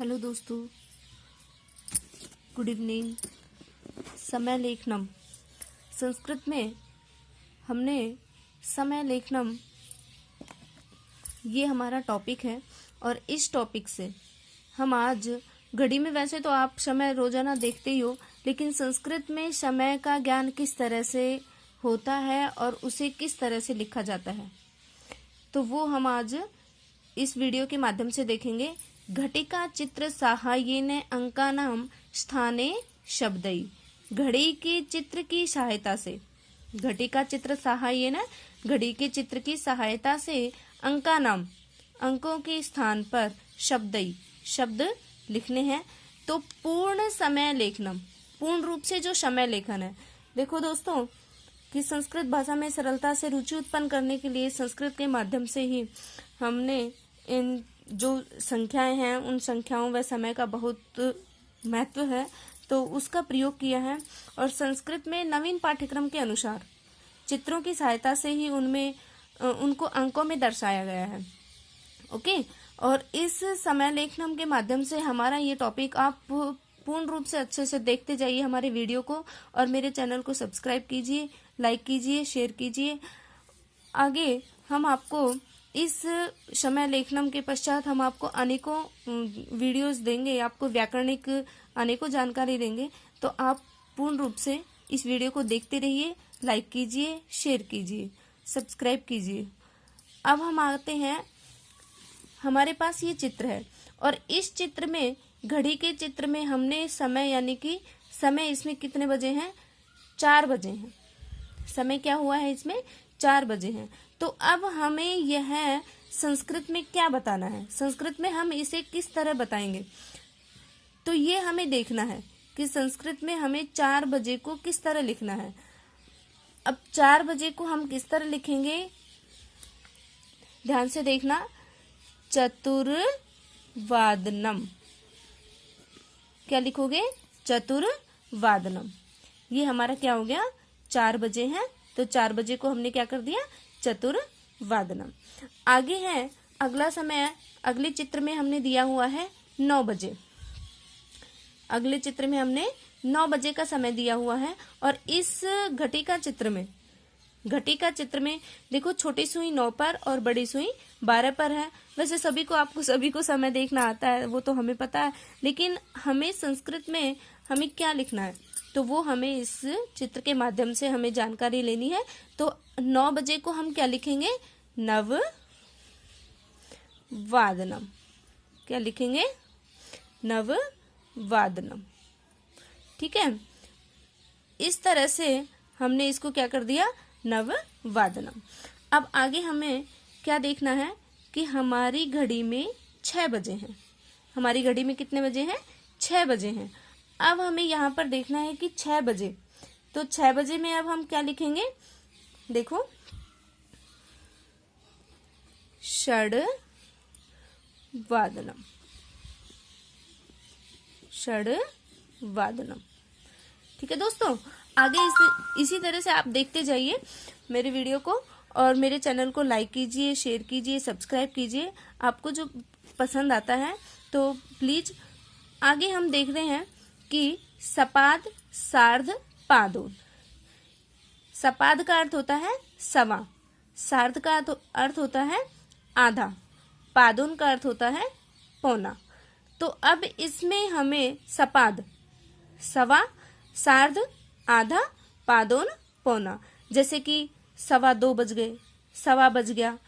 Hello दोस्तों, good evening. समय लेखनम, संस्कृत में हमने समय लेखनम ये हमारा टॉपिक है। और इस टॉपिक से हम आज घड़ी में, वैसे तो आप समय रोजाना देखते ही हो, लेकिन संस्कृत में समय का ज्ञान किस तरह से होता है और उसे किस तरह से लिखा जाता है, तो वो हम आज इस वीडियो के माध्यम से देखेंगे। घटिका चित्र साहाय्येन अंकानाम स्थाने शब्दई, घड़ी के चित्र की सहायता से, घटिका चित्र साहाय्येन, घड़ी के चित्र की सहायता से अंकानाम, अंकों के स्थान पर शब्दई, शब्द लिखने हैं। तो पूर्ण समय लेखनम, पूर्ण रूप से जो समय लेखन है। देखो दोस्तों कि संस्कृत भाषा में सरलता से रुचि उत्पन्न करने के लिए संस्कृत के माध्यम से ही हमने इन जो संख्याएं हैं, उन संख्याओं व समय का बहुत महत्व है, तो उसका प्रयोग किया है। और संस्कृत में नवीन पाठ्यक्रम के अनुसार चित्रों की सहायता से ही उनमें उनको अंकों में दर्शाया गया है। ओके, और इस समय लेखनम के माध्यम से हमारा ये टॉपिक आप पूर्ण रूप से अच्छे से देखते जाइए हमारे वीडियो को, और मेरे चैनल को सब्सक्राइब कीजिए, लाइक कीजिए, शेयर कीजिए। आगे हम आपको इस समय लेखनम के पश्चात हम आपको अनेकों वीडियोस देंगे, आपको व्याकरणिक अनेकों जानकारी देंगे। तो आप पूर्ण रूप से इस वीडियो को देखते रहिए, लाइक कीजिए, शेयर कीजिए, सब्सक्राइब कीजिए। अब हम आते हैं, हमारे पास ये चित्र है और इस चित्र में, घड़ी के चित्र में हमने समय, यानी कि समय इसमें कितने बजे हैं, 4 बजे हैं। समय क्या हुआ है इसमें, 4 बजे हैं। तो अब हमें यह संस्कृत में क्या बताना है, संस्कृत में हम इसे किस तरह बताएंगे, तो ये हमें देखना है कि संस्कृत में हमें 4 बजे को किस तरह लिखना है। अब 4 बजे को हम किस तरह लिखेंगे, ध्यान से देखना। चतुर्वादनम, क्या लिखोगे, चतुर्वादनम। ये हमारा क्या हो गया, 4 बजे हैं, तो 4 बजे को हमने क्या कर दिया, चतुर्वादनम। आगे है अगला समय, अगले चित्र में हमने दिया हुआ है 9 बजे। अगले चित्र में हमने 9 बजे का समय दिया हुआ है। और इस घटिका चित्र में, घटिका चित्र में देखो, छोटी सुई 9 पर और बड़ी सुई 12 पर है। वैसे सभी को समय देखना आता है, वो तो हमें पता है, लेकिन हमें संस्कृत में हमें क्या लिखना है, तो वो हमें इस चित्र के माध्यम से हमें जानकारी लेनी है। तो 9 बजे को हम क्या लिखेंगे, नववादनम। क्या लिखेंगे, नववादनम। ठीक है, इस तरह से हमने इसको क्या कर दिया, नववादनम। अब आगे हमें क्या देखना है कि हमारी घड़ी में 6 बजे हैं। हमारी घड़ी में कितने बजे हैं, 6 बजे हैं। अब हमें यहाँ पर देखना है कि 6 बजे, तो 6 बजे में अब हम क्या लिखेंगे, देखो, षड्वादनम, षड्वादनम। ठीक है दोस्तों, आगे इसी तरह से आप देखते जाइए मेरे वीडियो को, और मेरे चैनल को लाइक कीजिए, शेयर कीजिए, सब्सक्राइब कीजिए, आपको जो पसंद आता है तो प्लीज। आगे हम देख रहे हैं कि सपाद, सार्ध, पादोन। सपाद का अर्थ होता है सवा, सार्ध का अर्थ होता है आधा, पादोन का अर्थ होता है पौना। तो अब इसमें हमें सपाद, सवा, सार्ध, आधा, पादोन, पौना। जैसे कि 2:15 बज गए, सवा बज गया,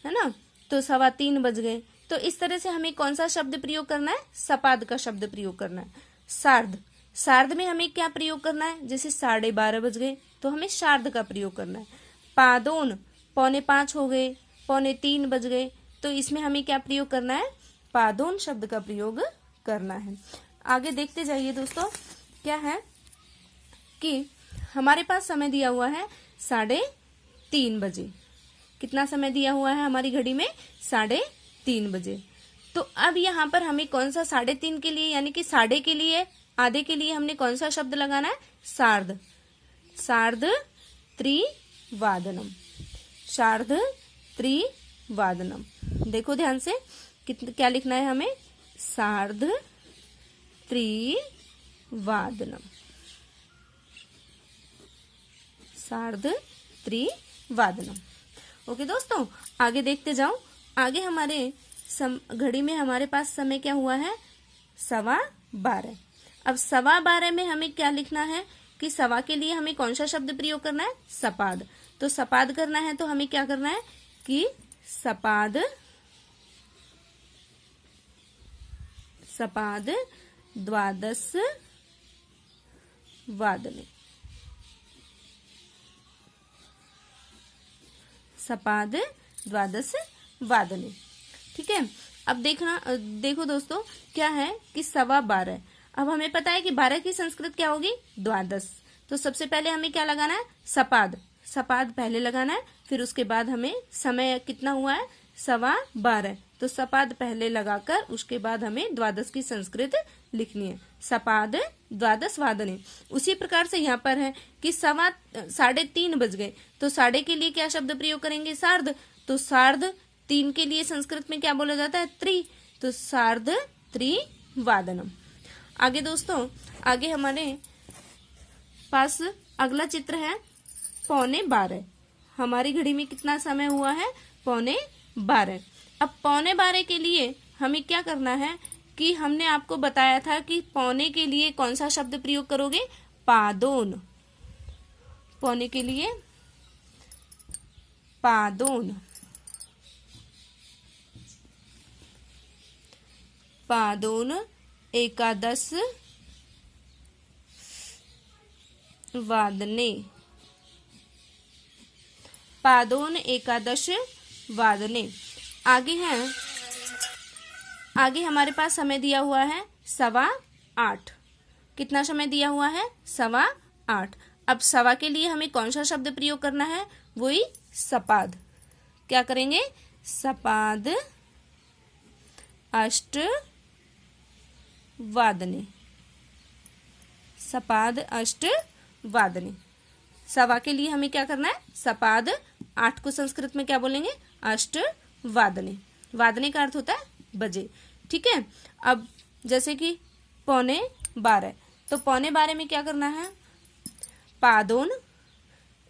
है ना, तो 3:15 बज गए। तो इस तरह से हमें कौन सा शब्द प्रयोग करना है, सपाद का शब्द प्रयोग करना है। सार्ध, सार्ध में हमें क्या प्रयोग करना है, जैसे 12:30 बज गए तो हमें सार्ध का प्रयोग करना है। पादोन, 4:45 हो गए, 2:45 बज गए, तो इसमें हमें क्या प्रयोग करना है, पादोन शब्द का प्रयोग करना है। आगे देखते जाइए दोस्तों, क्या है कि हमारे पास समय दिया हुआ है 3:30 बजे। कितना समय दिया हुआ है हमारी घड़ी में, 3:30 बजे। तो अब यहाँ पर हमें कौन सा 3:30 के लिए, यानी कि साढ़े के लिए, आधे के लिए हमने कौन सा शब्द लगाना है, सार्ध, सार्ध त्रिवादनम, सार्ध त्रिवादनम। देखो ध्यान से, क्या लिखना है हमें, सार्ध त्रिवादनम। सार्ध त्रिवादनम। ओके दोस्तों, आगे देखते जाओ। आगे हमारे घड़ी में हमारे पास समय क्या हुआ है? 12:15। अब 12:15 में हमें क्या लिखना है कि सवा के लिए हमें कौन सा शब्द प्रयोग करना है? सपाद। तो सपाद करना है तो हमें क्या करना है कि सपाद द्वादश वादने। सपाद द्वादश वादने। ठीक है। अब देखो दोस्तों, क्या है कि 12:15। अब हमें पता है कि 12 की संस्कृत क्या होगी? द्वादश। तो सबसे पहले हमें क्या लगाना है? सपाद। सपाद पहले लगाना है, फिर उसके बाद हमें समय कितना हुआ है? 12:15। तो सपाद पहले लगाकर उसके बाद हमें द्वादश की संस्कृत लिखनी है। सपाद द्वादश वादने। उसी प्रकार से यहाँ पर है कि 3:30 बज गए, तो साढ़े के लिए क्या शब्द प्रयोग करेंगे? सार्ध। तो सार्ध 3 के लिए संस्कृत में क्या बोला जाता है? त्रि। तो सार्ध त्रिवादनम। आगे दोस्तों, आगे हमारे पास अगला चित्र है 11:15। हमारी घड़ी में कितना समय हुआ है? 11:15। अब 11:15 के लिए हमें क्या करना है कि हमने आपको बताया था कि पौने के लिए कौन सा शब्द प्रयोग करोगे? पादोन। पौने के लिए पादोन। पादोन एकादश वादने। पादोन एकादश वादने। आगे हमारे पास समय दिया हुआ है 8:15। कितना समय दिया हुआ है? 8:15। अब सवा के लिए हमें कौन सा शब्द प्रयोग करना है? वही सपाद। क्या करेंगे? सपाद अष्ट वादने। सपाद अष्ट वादने। सवा के लिए हमें क्या करना है? सपाद। 8 को संस्कृत में क्या बोलेंगे? अष्ट वादने। वादने का अर्थ होता है बजे। ठीक है। अब जैसे कि 11:15, तो 11:15 में क्या करना है? पादोन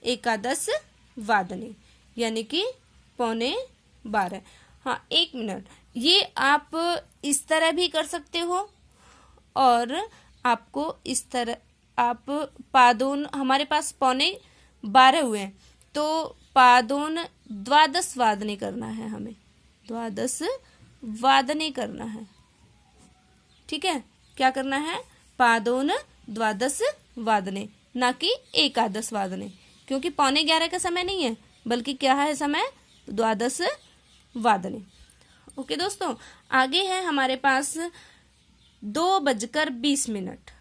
एकादश वादने, यानी कि 11:15। हाँ, 1 मिनट। ये आप इस तरह भी कर सकते हो और आपको इस तरह आप पादोन, हमारे पास 11:15 हुए हैं, तो पादोन द्वादश वादने करना है हमें। द्वादश वादने करना है। ठीक है। क्या करना है? पादोन द्वादश वादने, ना कि एकादश वादने, क्योंकि 11:15 का समय नहीं है, बल्कि क्या है समय? द्वादश वादने। ओके दोस्तों, आगे है हमारे पास 2:20।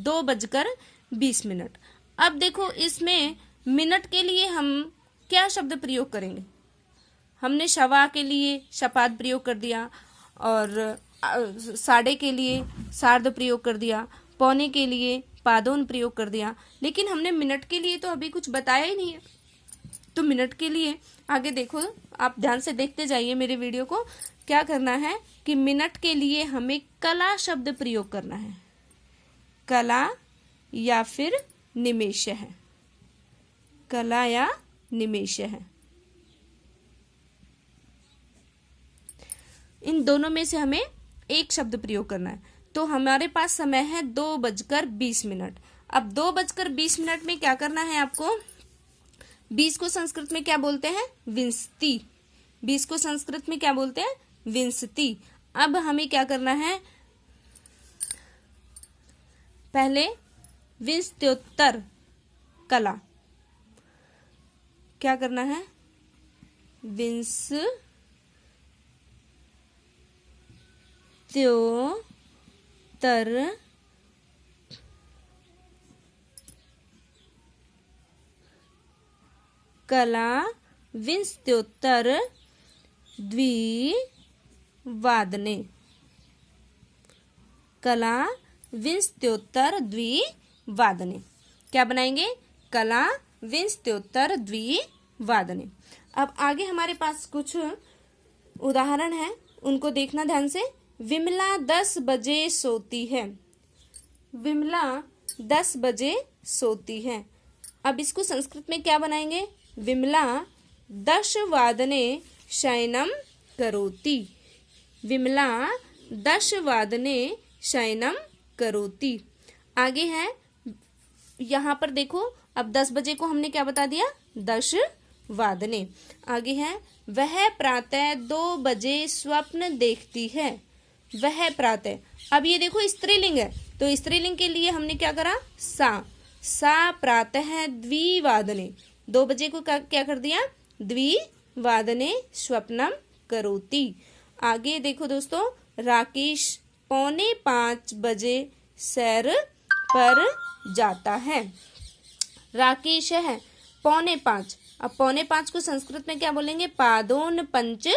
2:20। अब देखो, इसमें मिनट के लिए हम क्या शब्द प्रयोग करेंगे? हमने शवा के लिए शपाद प्रयोग कर दिया, और साढ़े के लिए सार्ध प्रयोग कर दिया, पौने के लिए पादोन प्रयोग कर दिया, लेकिन हमने मिनट के लिए तो अभी कुछ बताया ही नहीं है। तो मिनट के लिए आगे देखो, आप ध्यान से देखते जाइए मेरे वीडियो को। क्या करना है कि मिनट के लिए हमें कला शब्द प्रयोग करना है। कला या फिर निमेष है। कला या निमेष है। इन दोनों में से हमें एक शब्द प्रयोग करना है। तो हमारे पास समय है 2:20। अब 2:20 में क्या करना है आपको? 20 को संस्कृत में क्या बोलते हैं? विंशति। 20 को संस्कृत में क्या बोलते हैं? विंशति। अब हमें क्या करना है? पहले विंशत्योत्तर कला। क्या करना है? विंशत्योत्तर कला विंशत्योत्तर द्विवादने। कला विंशत्योत्तर द्विवादने। क्या बनाएंगे? कला विंशत्योत्तर द्विवादने। अब आगे हमारे पास कुछ उदाहरण हैं, उनको देखना ध्यान से विमला 10 बजे सोती है। विमला 10 बजे सोती है। अब इसको संस्कृत में क्या बनाएंगे? विमला 10 वादने शयनम करोति। विमला 10 वादने शयनम करोति। आगे है, यहाँ पर देखो, अब 10 बजे को हमने क्या बता दिया? 10 वादने। आगे है, वह प्रातः 2 बजे स्वप्न देखती है। वह प्रातः, अब ये देखो स्त्रीलिंग है, तो स्त्रीलिंग के लिए हमने क्या करा? सा प्रातः द्विवादने। 2 बजे को क्या कर दिया? द्विवादने स्वप्नम करोति। आगे देखो दोस्तों, राकेश 4:45 बजे सैर पर जाता है। राकेश है 4:45। अब 4:45 को संस्कृत में क्या बोलेंगे? पादोन पंच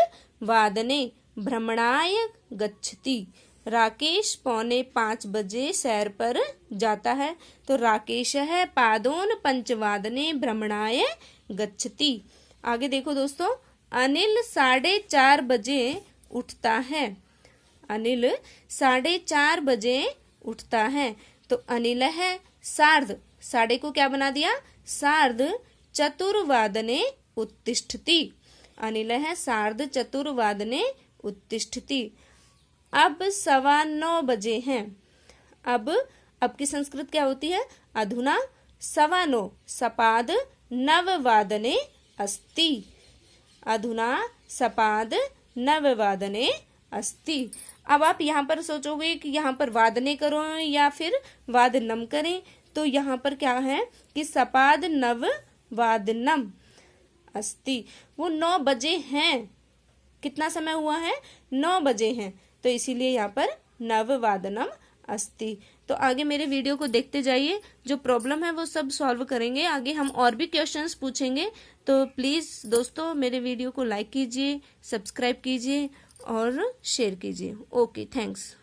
वादने भ्रमणाय गच्छति। राकेश 4:45 बजे सैर पर जाता है, तो राकेश है पादोन पंचवादने भ्रमणाय गच्छति। आगे देखो दोस्तों, अनिल 4:30 बजे उठता है। अनिल 4:30 बजे उठता है, तो अनिल है साढ़े को क्या बना दिया? चतुर्वादने उत्तिष्ठति। अनिल है चतुर्वादने उत्तिष्ठति। अब 9:15 बजे हैं। अब की संस्कृत क्या होती है? अधुना 9:15 सपाद नववादने अस्ति। अधुना सपाद नववादने अस्ति। अब आप यहाँ पर सोचोगे कि यहाँ पर वादने करो या फिर वादनम करें, तो यहाँ पर क्या है कि सपाद नव वादनम अस्ति। वो 9 बजे हैं। कितना समय हुआ है? 9 बजे हैं, तो इसीलिए यहाँ पर नववादनम अस्ति। तो आगे मेरे वीडियो को देखते जाइए, जो प्रॉब्लम है वो सब सॉल्व करेंगे। आगे हम और भी क्वेश्चंस पूछेंगे, तो प्लीज़ दोस्तों मेरे वीडियो को लाइक कीजिए, सब्सक्राइब कीजिए और शेयर कीजिए। Okay, thanks.